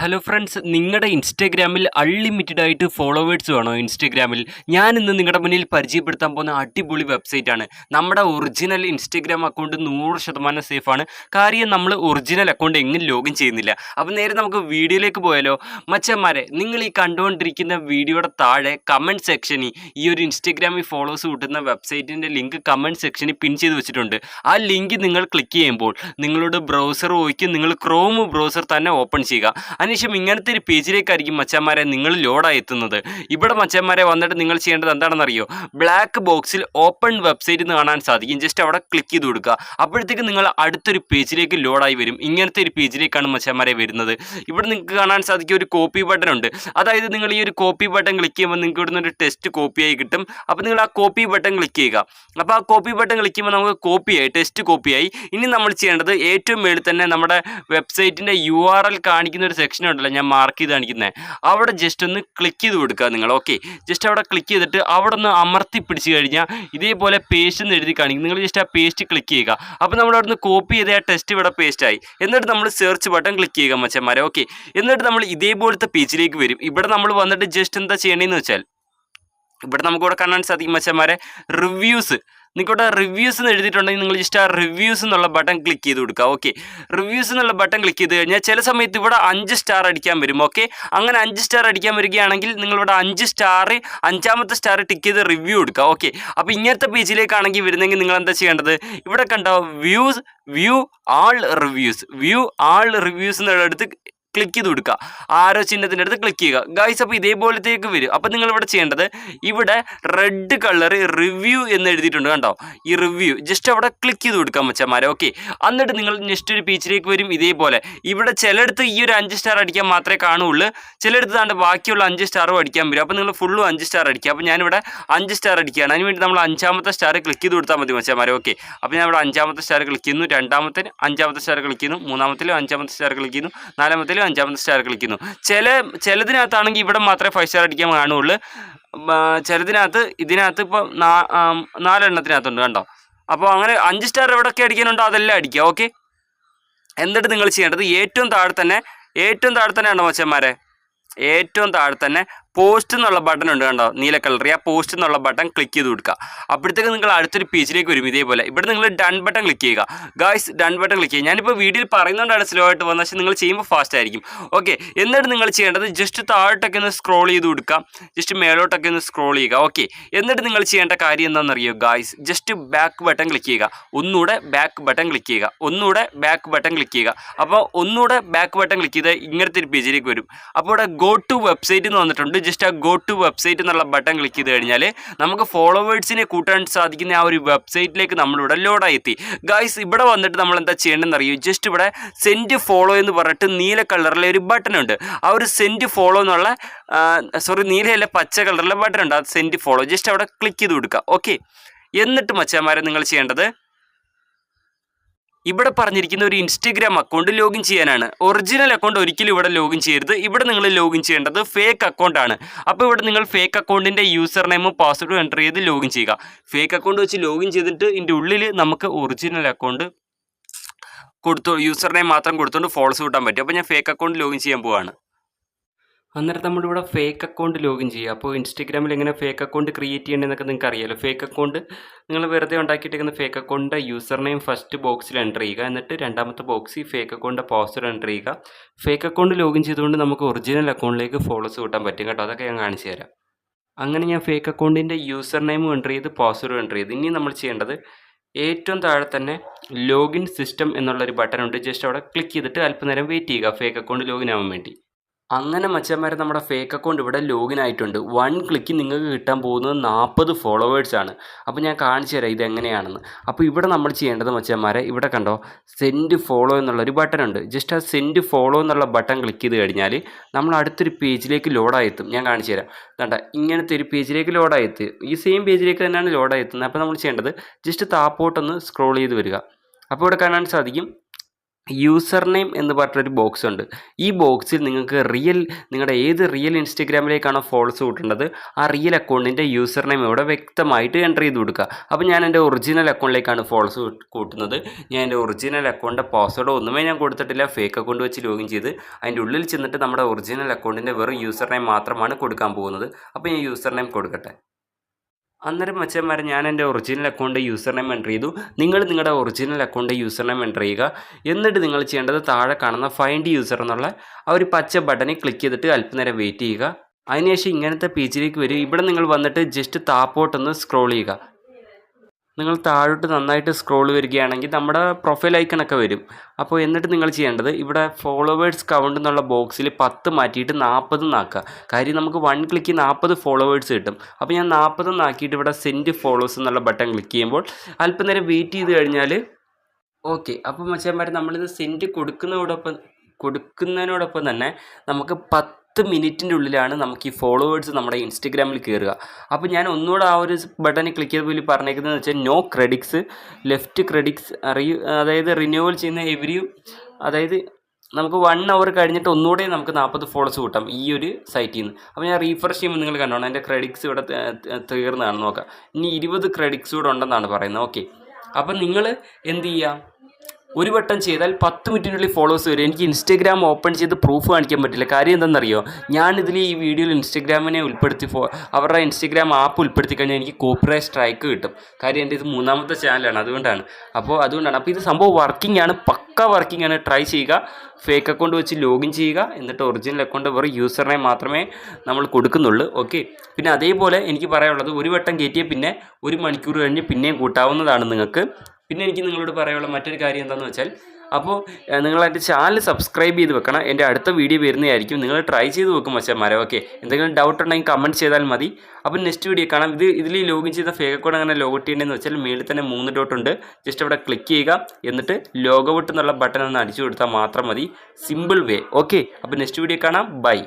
Hello friends, നിങ്ങളുടെ ഇൻസ്റ്റഗ്രാമിൽ unlimited ആയിട്ട് ഫോളോവേഴ്സ് വേണോ? ഇൻസ്റ്റഗ്രാമിൽ ഞാൻ ഇന്ന് നിങ്ങളുടെ മുന്നിൽ പരിചയപ്പെടുത്താൻ പോകുന്ന അടിപൊളി വെബ്സൈറ്റാണ്. നമ്മുടെ ഒറിജിനൽ ഇൻസ്റ്റഗ്രാം അക്കൗണ്ട് 100% സേഫാണ്. കാര്യം നമ്മൾ ഒറിജിനൽ അക്കൗണ്ട് എങ്ങനെ ലോഗിൻ ചെയ്യുന്നില്ല. അപ്പോൾ നേരെ നമുക്ക് വീഡിയോയിലേക്ക് പോയാലോ? മച്ചന്മാരെ, നിങ്ങൾ ഈ കണ്ടുകൊണ്ടിരിക്കുന്ന വീഡിയോയുടെ താഴെ കമൻറ്റ് സെക്ഷനിൽ ഈ ഒരു ഇൻസ്റ്റഗ്രാമിൽ ഫോളോവേഴ്സ് കൂട്ടുന്ന വെബ്സൈറ്റിൻ്റെ ലിങ്ക് കമൻറ്റ് സെക്ഷനിൽ പിൻ ചെയ്ത് വെച്ചിട്ടുണ്ട്. ആ ലിങ്ക് നിങ്ങൾ ക്ലിക്ക് ചെയ്യുമ്പോൾ നിങ്ങളുടെ ബ്രൗസർ പോയിക്കും, നിങ്ങൾ ക്രോം ബ്രൗസർ തന്നെ ഓപ്പൺ ചെയ്യുക. അതിനുശേഷം ഇങ്ങനത്തെ ഒരു പേജിലേക്കായിരിക്കും മച്ചന്മാരെ നിങ്ങൾ ലോഡായി എത്തുന്നത്. ഇവിടെ മച്ചന്മാരെ വന്നിട്ട് നിങ്ങൾ ചെയ്യേണ്ടത് എന്താണെന്നറിയോ? ബ്ലാക്ക് ബോക്സിൽ ഓപ്പൺ വെബ്സൈറ്റ് എന്ന് കാണാൻ സാധിക്കും. ജസ്റ്റ് അവിടെ ക്ലിക്ക് ചെയ്ത് കൊടുക്കുക. അപ്പോഴത്തേക്ക് നിങ്ങൾ അടുത്തൊരു പേജിലേക്ക് ലോഡായി വരും. ഇങ്ങനത്തെ ഒരു പേജിലേക്കാണ് മച്ചന്മാരെ വരുന്നത്. ഇവിടെ നിങ്ങൾക്ക് കാണാൻ സാധിക്കും ഒരു കോപ്പി ബട്ടൺ ഉണ്ട്. അതായത് നിങ്ങൾ ഈ ഒരു കോപ്പി ബട്ടൺ ക്ലിക്ക് ചെയ്യുമ്പോൾ നിങ്ങൾക്ക് ഇവിടുന്ന് ഒരു ടെസ്റ്റ് കോപ്പിയായി കിട്ടും. അപ്പോൾ നിങ്ങൾ ആ കോപ്പി ബട്ടൺ ക്ലിക്ക് ചെയ്യുക. അപ്പോൾ ആ കോപ്പി ബട്ടൺ ക്ലിക്ക് ചെയ്യുമ്പോൾ നമുക്ക് കോപ്പിയായി, ടെസ്റ്റ് കോപ്പിയായി. ഇനി നമ്മൾ ചെയ്യേണ്ടത് ഏറ്റവും മേളിൽ തന്നെ നമ്മുടെ വെബ്സൈറ്റിൻ്റെ URL കാണിക്കുന്ന ഒരു സെക്ഷൻ ഉണ്ടല്ലോ, ഞാൻ മാർക്ക് ചെയ്ത് കാണിക്കുന്നത്, അവിടെ ജസ്റ്റ് ഒന്ന് ക്ലിക്ക് ചെയ്ത് കൊടുക്കുക നിങ്ങൾ. ഓക്കെ, ജസ്റ്റ് അവിടെ ക്ലിക്ക് ചെയ്തിട്ട് അവിടെ ഒന്ന് അമർത്തി പിടിച്ച് കഴിഞ്ഞാൽ ഇതേപോലെ പേസ്റ്റ് എന്ന് എഴുതി കാണിക്കും. നിങ്ങൾ ജസ്റ്റ് ആ പേസ്റ്റ് ക്ലിക്ക് ചെയ്യുക. അപ്പോൾ നമ്മൾ അവിടെ നിന്ന് കോപ്പി ചെയ്ത ആ ടെസ്റ്റ് ഇവിടെ പേസ്റ്റായി. എന്നിട്ട് നമ്മൾ സെർച്ച് ബട്ടൺ ക്ലിക്ക് ചെയ്യുക മച്ചന്മാരെ. ഓക്കെ, എന്നിട്ട് നമ്മൾ ഇതേപോലത്തെ പേജിലേക്ക് വരും. ഇവിടെ നമ്മൾ വന്നിട്ട് ജസ്റ്റ് എന്താ ചെയ്യണമെന്ന് വെച്ചാൽ, ഇവിടെ നമുക്കിവിടെ കാണാൻ സാധിക്കും മച്ചന്മാരെ റിവ്യൂസ്. നിങ്ങൾക്കിവിടെ റിവ്യൂസ് എന്ന് എഴുതിയിട്ടുണ്ടെങ്കിൽ നിങ്ങൾ ജസ്റ്റ് ആ റിവ്യൂസ് എന്നുള്ള ബട്ടൺ ക്ലിക്ക് ചെയ്ത് കൊടുക്കുക. ഓക്കെ, റിവ്യൂസ് എന്നുള്ള ബട്ടൺ ക്ലിക്ക് ചെയ്ത് കഴിഞ്ഞാൽ ചില സമയത്ത് ഇവിടെ 5 സ്റ്റാർ അടിക്കാൻ വരും. ഓക്കെ, അങ്ങനെ 5 സ്റ്റാർ അടിക്കാൻ വരികയാണെങ്കിൽ നിങ്ങളിവിടെ 5 സ്റ്റാർ, 5ാമത്തെ സ്റ്റാർ ടിക്ക് ചെയ്ത് റിവ്യൂ എടുക്കുക. ഓക്കെ, അപ്പോൾ ഇങ്ങനത്തെ പേജിലേക്കാണെങ്കിൽ വരുന്നെങ്കിൽ നിങ്ങൾ എന്താ ചെയ്യേണ്ടത്? ഇവിടെ കണ്ടോ വ്യൂ ആൾ റിവ്യൂസ് എന്നുള്ളടുത്ത് ക്ലിക്ക് ചെയ്ത് കൊടുക്കുക. ആരോ ചിഹ്നത്തിൻ്റെ അടുത്ത് ക്ലിക്ക് ചെയ്യുക ഗൈസ്. അപ്പോൾ ഇതേപോലത്തേക്ക് വരും. അപ്പോൾ നിങ്ങളിവിടെ ചെയ്യേണ്ടത്, ഇവിടെ റെഡ് കളർ റിവ്യൂ എന്ന് എഴുതിയിട്ടുണ്ട് കണ്ടോ, ഈ റിവ്യൂ ജസ്റ്റ് അവിടെ ക്ലിക്ക് ചെയ്ത് കൊടുക്കാം മച്ചന്മാരെ. ഓക്കെ, എന്നിട്ട് നിങ്ങൾ നെക്സ്റ്റ് ഒരു പേജിലേക്ക് വരും. ഇതേപോലെ ഇവിടെ ചിലയിടത്ത് ഈ ഒരു 5 സ്റ്റാർ അടിക്കാൻ മാത്രമേ കാണുള്ളൂ, ചിലയിടത്ത് താണ്ട് ബാക്കിയുള്ള 5 സ്റ്റാറും അടിക്കാൻ വരും. അപ്പോൾ നിങ്ങൾ ഫുള്ളും 5 സ്റ്റാർ അടിക്കുക. അപ്പോൾ ഞാനിവിടെ 5 സ്റ്റാർ അടിക്കുകയാണ്. അതിനുവേണ്ടി നമ്മൾ 5ാമത്തെ സ്റ്റാർ ക്ലിക്ക് ചെയ്ത് കൊടുത്താൽ മതി മച്ചന്മാരെ. ഓക്കെ, അപ്പോൾ ഞാൻ ഇവിടെ 5ാമത്തെ സ്റ്റാർ ക്ലിക്ക് ചെയ്യുന്നു, 2ാമത്തെ 5ാമത്തെ സ്റ്റാർ ക്ലിക്ക് ചെയ്യുന്നു, 3ാമത്തിലും 5ാമത്തെ സ്റ്റാർ ക്ലിക്ക് ചെയ്യുന്നു, 4ാമത്തിലും 5ാമത്തെ സ്റ്റാർ ക്ലിക്കുന്നു. ചിലതിനകത്താണെങ്കിൽ ഇവിടെ മാത്രമേ 5 സ്റ്റാർ അടിക്കാൻ കാണുള്ളൂ. ഇതിനകത്ത് ഇപ്പോൾ 4 എണ്ണത്തിനകത്തുണ്ട് കണ്ടോ. അപ്പോൾ അങ്ങനെ 5 സ്റ്റാർ എവിടെയൊക്കെ അടിക്കാനുണ്ടോ അതെല്ലാം അടിക്കുക. ഓക്കെ, എന്നിട്ട് നിങ്ങൾ ചെയ്യേണ്ടത് ഏറ്റവും താഴെ തന്നെ ഉണ്ടോ മച്ചന്മാരെ, ഏറ്റവും താഴെ തന്നെ പോസ്റ്റ് എന്നുള്ള ബട്ടൺ ഉണ്ട് കണ്ടോ, നീല കളർ. ആ പോസ്റ്റ് എന്നുള്ള ബട്ടൺ ക്ലിക്ക് ചെയ്ത് കൊടുക്കുക. അപ്പോഴത്തേക്ക് നിങ്ങൾ അടുത്തൊരു പേജിലേക്ക് വരും. ഇതേപോലെ ഇവിടെ നിങ്ങൾ ഡൺ ബട്ടൺ ക്ലിക്ക് ചെയ്യുക ഗായ്സ്. ഡൺ ബട്ടൺ ക്ലിക്ക് ചെയ്യുക. ഞാനിപ്പോൾ വീഡിയോയിൽ പറയുന്നതുകൊണ്ടാണ് സ്ലോ ആയിട്ട് വന്നത്, പക്ഷേ നിങ്ങൾ ചെയ്യുമ്പോൾ ഫാസ്റ്റ് ആയിരിക്കും. ഓക്കെ, എന്നിട്ട് നിങ്ങൾ ചെയ്യേണ്ടത് ജസ്റ്റ് താഴോട്ടൊക്കെ ഒന്ന് സ്ക്രോൾ ചെയ്ത് കൊടുക്കാം, ജസ്റ്റ് മേലോട്ടൊക്കെ ഒന്ന് സ്ക്രോൾ ചെയ്യുക. ഓക്കെ, എന്നിട്ട് നിങ്ങൾ ചെയ്യേണ്ട കാര്യം എന്താണെന്നറിയോ guys? Just back button click ചെയ്യുക. ഒന്നുകൂടെ ബാക്ക് ബട്ടൺ ക്ലിക്ക് ചെയ്യുക. അപ്പോൾ ഒന്നുകൂടെ ബാക്ക് ബട്ടൺ ക്ലിക്ക് ചെയ്ത് ഇങ്ങനത്തെ ഒരു പേജിലേക്ക് വരും. അപ്പോൾ ഇവിടെ ഗോ ടു വെബ്സൈറ്റ് എന്ന് വന്നിട്ടുണ്ട്. ജസ്റ്റ് ആ ഗോ ടു വെബ്സൈറ്റ് എന്നുള്ള ബട്ടൺ ക്ലിക്ക് ചെയ്ത് കഴിഞ്ഞാൽ നമുക്ക് ഫോളോവേഴ്സിനെ കൂട്ടാൻ സാധിക്കുന്ന ആ ഒരു വെബ്സൈറ്റിലേക്ക് നമ്മളിവിടെ ലോഡായി എത്തി ഗായ്സ്. ഇവിടെ വന്നിട്ട് നമ്മൾ എന്താ ചെയ്യേണ്ടതെന്ന് അറിയോ? ജസ്റ്റ് ഇവിടെ സെൻഡ് ഫോളോ എന്ന് പറഞ്ഞിട്ട് നീല കളറിലെ ഒരു ബട്ടൺ ഉണ്ട്. ആ ഒരു സെൻഡ് ഫോളോ എന്നുള്ള നീലയല്ല, പച്ച കളറിലെ ബട്ടൺ ഉണ്ട്. അത് സെൻഡ് ഫോളോ ജസ്റ്റ് അവിടെ ക്ലിക്ക് ചെയ്ത് കൊടുക്കുക. ഓക്കെ, എന്നിട്ട് മച്ചന്മാരെ നിങ്ങൾ ചെയ്യേണ്ടത്, ഇവിടെ പറഞ്ഞിരിക്കുന്ന ഒരു ഇൻസ്റ്റഗ്രാം അക്കൗണ്ട് ലോഗിൻ ചെയ്യാനാണ്. ഒറിജിനൽ അക്കൗണ്ട് ഒരിക്കലും ഇവിടെ ലോഗിൻ ചെയ്യരുത്. ഇവിടെ നിങ്ങൾ ലോഗിൻ ചെയ്യേണ്ടത് ഫേക്ക് അക്കൗണ്ടാണ്. അപ്പോൾ ഇവിടെ നിങ്ങൾ ഫേക്ക് അക്കൗണ്ടിൻ്റെ യൂസർ നെയിമും പാസ്വേഡും എൻ്റർ ചെയ്ത് ലോഗിൻ ചെയ്യുക. ഫേക്ക് അക്കൗണ്ട് വെച്ച് ലോഗിൻ ചെയ്തിട്ട് ഇതിൻ്റെ ഉള്ളിൽ നമുക്ക് ഒറിജിനൽ അക്കൗണ്ട് യൂസർ നെയിം മാത്രം കൊടുത്തുകൊണ്ട് ഫോളോസ് കൂട്ടാൻ പറ്റും. അപ്പോൾ ഞാൻ ഫേക്ക് അക്കൗണ്ട് ലോഗിൻ ചെയ്യാൻ പോവുകയാണ്. അന്നേരം നമ്മളിവിടെ ഫേക്ക് അക്കൗണ്ട് ലോഗിൻ ചെയ്യുക. അപ്പോൾ ഇൻസ്റ്റഗ്രാമിൽ എങ്ങനെ ഫേക്ക് അക്കൗണ്ട് ക്രിയേറ്റ് ചെയ്യേണ്ടതെന്നൊക്കെ നിങ്ങൾക്ക് അറിയാമല്ലോ. ഫേക്ക് അക്കൗണ്ട് നിങ്ങൾ വെറുതെ ഉണ്ടാക്കിയിട്ടിരിക്കുന്ന ഫേക്ക് അക്കൗണ്ടിൻ്റെ യൂസർ നെയിം ഫസ്റ്റ് ബോക്സിൽ എൻ്റർ ചെയ്യുക. എന്നിട്ട് 2ാമത്തെ ബോക്സിൽ ഫേക്ക് അക്കൗണ്ടിൻ്റെ പാസ്വേഡ് എൻ്റർ ചെയ്യുക. ഫേക്ക് അക്കൗണ്ട് ലോഗിൻ ചെയ്തുകൊണ്ട് നമുക്ക് ഒറിജിനൽ അക്കൗണ്ടിലേക്ക് ഫോളോസ് കൂട്ടാൻ പറ്റും കേട്ടോ. അതൊക്കെ ഞാൻ കാണിച്ചു തരാം. അങ്ങനെ ഞാൻ ഫേക്ക് അക്കൗണ്ടിൻ്റെ യൂസർ നെയിമും എൻ്റർ ചെയ്ത് പാസ്വേഡും എൻ്റർ ചെയ്ത് ഇനി നമ്മൾ ചെയ്യേണ്ടത്, ഏറ്റവും താഴെ തന്നെ ലോഗിൻ സിസ്റ്റം എന്നുള്ളൊരു ബട്ടൺ ഉണ്ട്. ജസ്റ്റ് അവിടെ ക്ലിക്ക് ചെയ്തിട്ട് അല്പനേരം വെയിറ്റ് ചെയ്യുക ഫേക്ക് അക്കൗണ്ട് ലോഗിൻ ആവാൻ വേണ്ടി. അങ്ങനെ മച്ചന്മാരെ നമ്മുടെ ഫേക്ക് അക്കൗണ്ട് ഇവിടെ ലോഗിൻ ആയിട്ടുണ്ട്. 1 ക്ലിക്ക് നിങ്ങൾക്ക് കിട്ടാൻ പോകുന്നത് 40 ഫോളോവേഴ്സാണ്. അപ്പോൾ ഞാൻ കാണിച്ചു തരാം ഇതെങ്ങനെയാണെന്ന്. അപ്പോൾ ഇവിടെ നമ്മൾ ചെയ്യേണ്ടത് മച്ചന്മാരെ, ഇവിടെ കണ്ടോ സെൻഡ് ഫോളോ എന്നുള്ളൊരു ബട്ടൺ ഉണ്ട്. ജസ്റ്റ് ആ സെൻഡ് ഫോളോ എന്നുള്ള ബട്ടൺ ക്ലിക്ക് ചെയ്ത് കഴിഞ്ഞാൽ നമ്മൾ അടുത്തൊരു പേജിലേക്ക് ലോഡായി എത്തും. ഞാൻ കാണിച്ചു തരാം. കണ്ട, ഇങ്ങനത്തെ ഒരു പേജിലേക്ക് ലോഡായി എത്തി. ഈ സെയിം പേജിലേക്ക് തന്നെയാണ് ലോഡായി എത്തുന്നത്. അപ്പോൾ നമ്മൾ ചെയ്യേണ്ടത് ജസ്റ്റ് താപ്പോട്ടൊന്ന് സ്ക്രോൾ ചെയ്ത് വരിക. അപ്പോൾ ഇവിടെ കാണാൻ സാധിക്കും യൂസർ നെയിം എന്ന് പറഞ്ഞിട്ടൊരു ബോക്സ് ഉണ്ട്. ഈ ബോക്സിൽ നിങ്ങൾക്ക് നിങ്ങളുടെ ഏത് റിയൽ ഇൻസ്റ്റഗ്രാമിലേക്കാണോ ഫോളോസ് കൂട്ടേണ്ടത് ആ റിയൽ അക്കൗണ്ടിൻ്റെ യൂസർ നെയിം ഇവിടെ വ്യക്തമായിട്ട് എൻ്റർ ചെയ്ത് കൊടുക്കുക. അപ്പോൾ ഞാൻ എൻ്റെ ഒറിജിനൽ അക്കൗണ്ടിലേക്കാണ് ഫോളോസ് കൂട്ടുന്നത്. ഞാൻ എൻ്റെ ഒറിജിനൽ അക്കൗണ്ടിൻ്റെ പാസ്വേഡ് ഒന്നുമേ ഞാൻ കൊടുത്തിട്ടില്ല. ഫേക്ക് അക്കൗണ്ട് വെച്ച് ലോഗിൻ ചെയ്ത് അതിൻ്റെ ഉള്ളിൽ ചെന്നിട്ട് നമ്മുടെ ഒറിജിനൽ അക്കൗണ്ടിൻ്റെ വെറും യൂസർ നെയിം മാത്രമാണ് കൊടുക്കാൻ പോകുന്നത്. അപ്പോൾ ഞാൻ യൂസർ നെയിം കൊടുക്കട്ടെ. അന്നേരം മച്ചന്മാരെ ഞാൻ എൻ്റെ original account user name enter ചെയ്തു. നിങ്ങൾ നിങ്ങളുടെ original account user name enter ചെയ്യുക. എന്നിട്ട് നിങ്ങൾ ചെയ്യേണ്ടത് താഴെ കാണുന്ന ഫൈൻഡ് യൂസർ എന്നുള്ള ആ ഒരു പച്ച ബട്ടണിൽ ക്ലിക്ക് ചെയ്തിട്ട് അല്പനേരം വെയിറ്റ് ചെയ്യുക. അതിനുശേഷം ഇങ്ങനത്തെ പേജിലേക്ക് വരും. ഇവിടെ നിങ്ങൾ വന്നിട്ട് ജസ്റ്റ് താപ്പോട്ടൊന്ന് സ്ക്രോൾ ചെയ്യുക. നിങ്ങൾ താഴോട്ട് നന്നായിട്ട് സ്ക്രോൾ വരികയാണെങ്കിൽ നമ്മുടെ പ്രൊഫൈൽ ഐക്കണൊക്കെ വരും. അപ്പോൾ എന്നിട്ട് നിങ്ങൾ ചെയ്യേണ്ടത് ഇവിടെ ഫോളോവേഴ്സ് കൗണ്ട് എന്നുള്ള ബോക്സിൽ 10 മാറ്റിയിട്ട് 40 ആക്കുക. കാര്യം നമുക്ക് 1 ക്ലിക്ക് 40 ഫോളോവേഴ്സ് കിട്ടും. അപ്പോൾ ഞാൻ 40 ആക്കിയിട്ട് ഇവിടെ സെൻഡ് ഫോളോവേഴ്സ് എന്നുള്ള ബട്ടൺ ക്ലിക്ക് ചെയ്യുമ്പോൾ അല്പനേരം വെയിറ്റ് ചെയ്ത് കഴിഞ്ഞാൽ ഓക്കെ. അപ്പോൾ മച്ചാന്മാർ നമ്മളിത് സെൻഡ് കൊടുക്കുന്നതിനോടൊപ്പം തന്നെ നമുക്ക് 10 മിനിറ്റിൻ്റെ ഉള്ളിലാണ് നമുക്ക് ഈ ഫോളോവേഴ്സ് നമ്മുടെ ഇൻസ്റ്റഗ്രാമിൽ കയറുക. അപ്പോൾ ഞാൻ ഒന്നുകൂടെ ആ ഒരു ബട്ടണിൽ ക്ലിക്ക് ചെയ്ത് പോലും പറഞ്ഞേക്കുന്നതെന്ന് വെച്ചാൽ നോ ക്രെഡിറ്റ്സ്, ലെഫ്റ്റ് ക്രെഡിറ്റ്സ് അതായത് റിന്യൂവൽ ചെയ്യുന്ന അതായത് നമുക്ക് 1 അവർ കഴിഞ്ഞിട്ട് ഒന്നുകൂടെ നമുക്ക് 40 ഫോളോസ് കൂട്ടാം ഈ ഒരു സൈറ്റിൽ നിന്ന്. അപ്പോൾ ഞാൻ റീഫ്രഷ് ചെയ്യുമ്പോൾ നിങ്ങൾ കണ്ടോണം എൻ്റെ ക്രെഡിറ്റ്സ് ഇവിടെ തീർന്നതാണ് നോക്കാം. ഇനി 20 ക്രെഡിറ്റ്സ് കൂടെ ഉണ്ടെന്നാണ് പറയുന്നത്. ഓക്കെ. അപ്പം നിങ്ങൾ എന്ത് ചെയ്യുക, ഒരു വട്ടം ചെയ്താൽ 10 മിനിറ്റിനുള്ളിൽ ഫോളോവേഴ്സ് വരും. എനിക്ക് ഇൻസ്റ്റഗ്രാം ഓപ്പൺ ചെയ്ത് പ്രൂഫ് കാണിക്കാൻ പറ്റില്ല. കാര്യം എന്താണെന്നറിയോ, ഞാനിതിൽ ഈ വീഡിയോയിൽ ഇൻസ്റ്റഗ്രാമിനെ അവരുടെ ഇൻസ്റ്റഗ്രാം ആപ്പ് ഉൾപ്പെടുത്തി കഴിഞ്ഞാൽ എനിക്ക് കോപ്പിറൈറ്റ് സ്ട്രൈക്ക് കിട്ടും. കാര്യം എൻ്റെ ഇത് 3ാമത്തെ ചാനലാണ്, അതുകൊണ്ടാണ്. അപ്പോൾ ഇത് സംഭവം വർക്കിംഗ് ആണ്, പക്ക വർക്കിംഗ് ആണ്. ട്രൈ ചെയ്യുക. ഫേക്ക് അക്കൗണ്ട് വെച്ച് ലോഗിൻ ചെയ്യുക. എന്നിട്ട് ഒറിജിനൽ അക്കൗണ്ട് വെറും യൂസർ നെയിം മാത്രമേ നമ്മൾ കൊടുക്കുന്നുള്ളൂ. ഓക്കെ. പിന്നെ അതേപോലെ എനിക്ക് പറയാനുള്ളത്, ഒരു വട്ടം കയറ്റിയാൽ പിന്നെ 1 മണിക്കൂർ കഴിഞ്ഞ് പിന്നെയും കൂട്ടാവുന്നതാണ് നിങ്ങൾക്ക്. പിന്നെ എനിക്ക് നിങ്ങളോട് പറയാനുള്ള മറ്റൊരു കാര്യം എന്താണെന്ന് വെച്ചാൽ, അപ്പോൾ നിങ്ങൾ എൻ്റെ ചാനൽ സബ്സ്ക്രൈബ് ചെയ്ത് വെക്കണം. എൻ്റെ അടുത്ത വീഡിയോ വരുന്നതായിരിക്കും. നിങ്ങൾ ട്രൈ ചെയ്ത് വെക്കും മച്ചാന്മാരെ. ഓക്കെ. എന്തെങ്കിലും ഡൗട്ട് ഉണ്ടെങ്കിൽ കമൻറ്റ് ചെയ്താൽ മതി. അപ്പോൾ നെക്സ്റ്റ് വീഡിയോ കാണാം. ഇതിൽ ലോഗിൻ ചെയ്ത ഫേക്ക് അക്കൗണ്ട് അങ്ങനെ ലോഗ് ഔട്ട് ചെയ്യേണ്ടതെന്ന് വെച്ചാൽ മേളിൽ തന്നെ 3 ഡോട്ട് ഉണ്ട്. ജസ്റ്റ് അവിടെ ക്ലിക്ക് ചെയ്യുക. എന്നിട്ട് ലോഗ് ഔട്ട് എന്നുള്ള ബട്ടൺ ഒന്ന് അടിച്ചു കൊടുത്താൽ മാത്രം മതി. Simple way. ഓക്കെ. അപ്പോൾ നെക്സ്റ്റ് വീഡിയോ കാണാം. ബൈ.